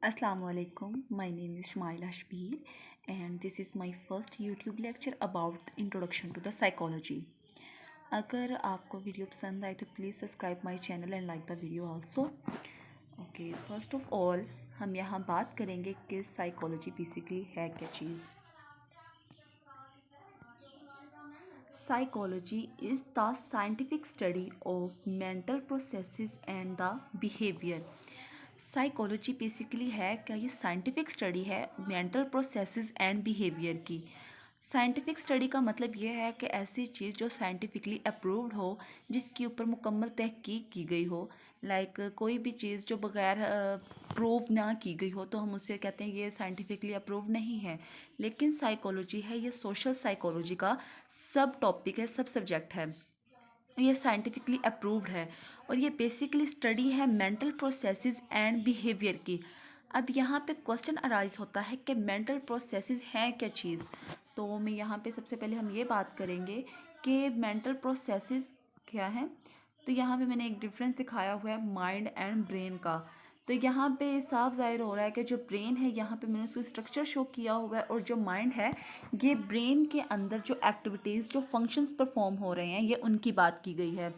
Assalamualaikum. My name is Shmaila Shbir and this is my first YouTube lecture about introduction to the psychology. अगर आपको video पसंद आए तो please subscribe my channel and like the video also. Okay, first of all हम यहाँ बात करेंगे कि साइकोलॉजी बेसिकली है क्या चीज़. Psychology is the scientific study of mental processes and the behavior. Psychology basically है क्या, ये साइंटिफिक स्टडी है मेंटल प्रोसेसेस एंड बिहेवियर की. साइंटिफिक स्टडी का मतलब ये है कि ऐसी चीज़ जो साइंटिफिकली अप्रूव्ड हो, जिसके ऊपर मुकम्मल तहकीक की गई हो. लाइक कोई भी चीज़ जो बगैर प्रूव ना की गई हो तो हम उससे कहते हैं ये साइंटिफिकली अप्रूव नहीं है. लेकिन साइकोलॉजी है, ये सोशल साइकोलॉजी का सब टॉपिक है, सब सब्जेक्ट है. ये साइंटिफिकली अप्रूव्ड है और ये बेसिकली स्टडी है मेंटल प्रोसेसेस एंड बिहेवियर की. अब यहाँ पे क्वेश्चन अराइज होता है कि मेंटल प्रोसेसेस हैं क्या चीज़. तो मैं यहाँ पे सबसे पहले हम ये बात करेंगे कि मेंटल प्रोसेसेस क्या हैं. तो यहाँ पे मैंने एक डिफरेंस दिखाया हुआ है माइंड एंड ब्रेन का. तो यहाँ पे साफ ज़ाहिर हो रहा है कि जो ब्रेन है यहाँ पे मैंने उसका स्ट्रक्चर शो किया हुआ है, और जो माइंड है ये ब्रेन के अंदर जो एक्टिविटीज़ जो फंक्शंस परफॉर्म हो रहे हैं ये उनकी बात की गई है.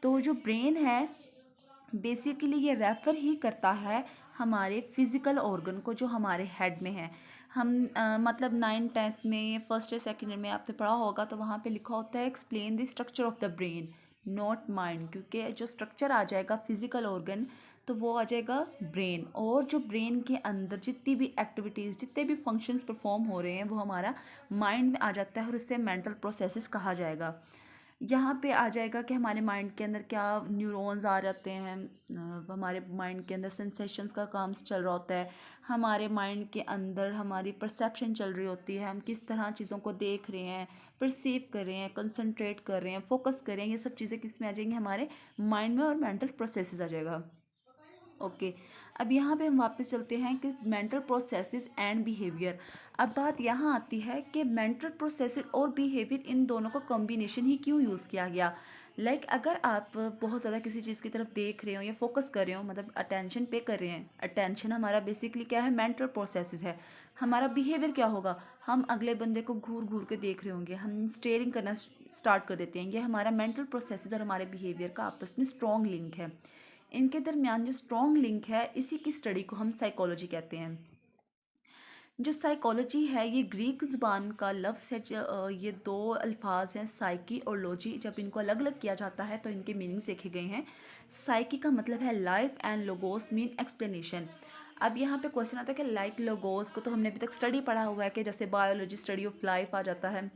तो जो ब्रेन है बेसिकली ये रेफ़र ही करता है हमारे फिज़िकल ऑर्गन को जो हमारे हेड में है. हम मतलब 9th-10th में फर्स्ट या सेकेंड में आपने पढ़ा होगा तो वहाँ पे लिखा होता है explain the structure of the brain not mind, क्योंकि जो स्ट्रक्चर आ जाएगा फिज़िकल ऑर्गन तो वो आ जाएगा ब्रेन, और जो ब्रेन के अंदर जितनी भी एक्टिविटीज़ जितने भी फंक्शंस परफॉर्म हो रहे हैं वो हमारा माइंड में आ जाता है और उससे मेंटल प्रोसेसेस कहा जाएगा. यहाँ पे आ जाएगा कि हमारे माइंड के अंदर क्या न्यूरॉन्स आ जाते हैं. हमारे माइंड के अंदर सेंसेशंस का काम चल रहा होता है. हमारे माइंड के अंदर हमारी परसेप्शन चल रही होती है, हम किस तरह चीज़ों को देख रहे हैं, परसीव कर रहे हैं, कंसंट्रेट कर रहे हैं, फोकस कर रहे हैं. ये सब चीज़ें किस में आ जाएंगी, हमारे माइंड में, और मेंटल प्रोसेसेस आ जाएगा. ओके, अब यहाँ पे हम वापस चलते हैं कि मेंटल प्रोसेसेस एंड बिहेवियर. अब बात यहाँ आती है कि मेंटल प्रोसेसेस और बिहेवियर इन दोनों का कॉम्बिनेशन ही क्यों यूज़ किया गया. लाइक अगर आप बहुत ज़्यादा किसी चीज़ की तरफ देख रहे हो या फोकस कर रहे हो, मतलब अटेंशन पे कर रहे हैं. अटेंशन हमारा बेसिकली क्या है, मेंटल प्रोसेसेस है. हमारा बिहेवियर क्या होगा, हम अगले बंदे को घूर घूर के देख रहे होंगे, हम स्टेयरिंग करना स्टार्ट कर देते हैं. ये हमारा मेंटल प्रोसेसेस और हमारे बिहेवियर का आपस में स्ट्रॉन्ग लिंक है. इनके दरमियान जो स्ट्रॉन्ग लिंक है इसी की स्टडी को हम साइकोलॉजी कहते हैं. जो साइकोलॉजी है ये ग्रीक ज़ुबान का लफ्ज़ है. ये दो अल्फाज हैं साइकी और लॉजी. जब इनको अलग अलग किया जाता है तो इनके मीनिंग्स देखे गए हैं. साइकी का मतलब है life and logos mean explanation. अब यहाँ पे क्वेश्चन आता है कि लाइक लोगोस को तो हमने अभी तक स्टडी पढ़ा हुआ है कि जैसे बायोलॉजी स्टडी ऑफ लाइफ आ जाता है.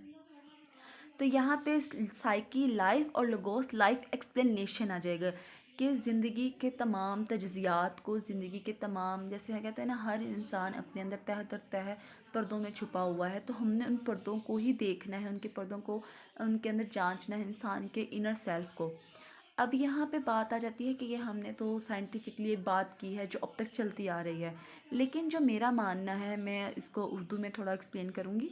तो यहाँ पे साइकी लाइफ और लोगोस लाइफ एक्सप्लेनेशन आ जाएगा कि ज़िंदगी के तमाम तजज़ियात को, ज़िंदगी के तमाम, जैसे हम कहते हैं ना हर इंसान अपने अंदर तह दर तह पर्दों में छुपा हुआ है, तो हमने उन पर्दों को ही देखना है, उनके पर्दों को उनके अंदर जांचना है, इंसान के इनर सेल्फ को. अब यहाँ पे बात आ जाती है कि ये हमने तो साइंटिफिकली बात की है जो अब तक चलती आ रही है, लेकिन जो मेरा मानना है मैं इसको उर्दू में थोड़ा एक्सप्लेन करूँगी.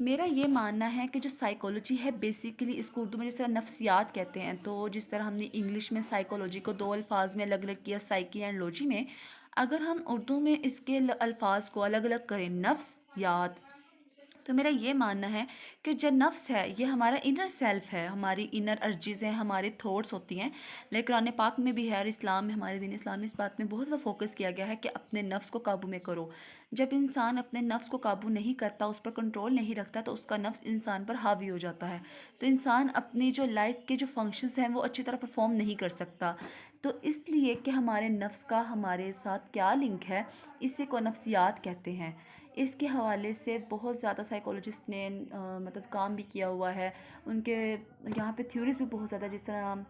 मेरा ये मानना है कि जो साइकोलॉजी है बेसिकली इसको उर्दू में जिस तरह नफ्सियात कहते हैं, तो जिस तरह हमने इंग्लिश में साइकोलॉजी को दो अल्फाज में अलग अलग किया साइकी एंड लॉजी में, अगर हम उर्दू में इसके अल्फाज को अलग अलग करें नफ्सियात, तो मेरा ये मानना है कि जो नफ्स है ये हमारा इनर सेल्फ है, हमारी इनर अर्जीज़ हैं, हमारे थॉट्स होती हैं. लेकिन कुरान पाक में भी है और इस्लाम में, हमारे दीन इस्लाम में इस बात में बहुत ज़्यादा फोकस किया गया है कि अपने नफ्स को काबू में करो. जब इंसान अपने नफ्स को काबू नहीं करता, उस पर कंट्रोल नहीं रखता, तो उसका नफ्स इंसान पर हावी हो जाता है. तो इंसान अपनी जो लाइफ के जो फंक्शंस हैं वो अच्छी तरह परफॉर्म नहीं कर सकता. तो इसलिए कि हमारे नफ्स का हमारे साथ क्या लिंक है, इसी को नफ्सियात कहते हैं. इसके हवाले से बहुत ज़्यादा साइकोलॉजिस्ट ने मतलब काम भी किया हुआ है. उनके यहाँ पे थ्योरीज भी बहुत ज़्यादा, जिस तरह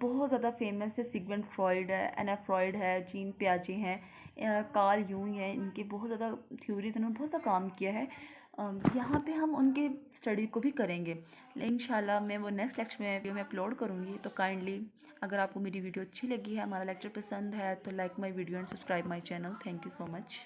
बहुत ज़्यादा फेमस है सिगमंड फ्रॉइड है, एना फ्रॉइड है, जीन पियाजे हैं, कार्ल यूंग हैं. इनकी बहुत ज़्यादा थ्योरीज, उन्होंने बहुत ज़्यादा काम किया है. यहाँ पे हम उनके स्टडी को भी करेंगे. इंशाल्लाह मैं वो नेक्स्ट लेक्चर में वीडियो में अपलोड करूँगी. तो काइंडली अगर आपको मेरी वीडियो अच्छी लगी है, हमारा लेक्चर पसंद है, तो like my video and subscribe my channel. Thank you so much.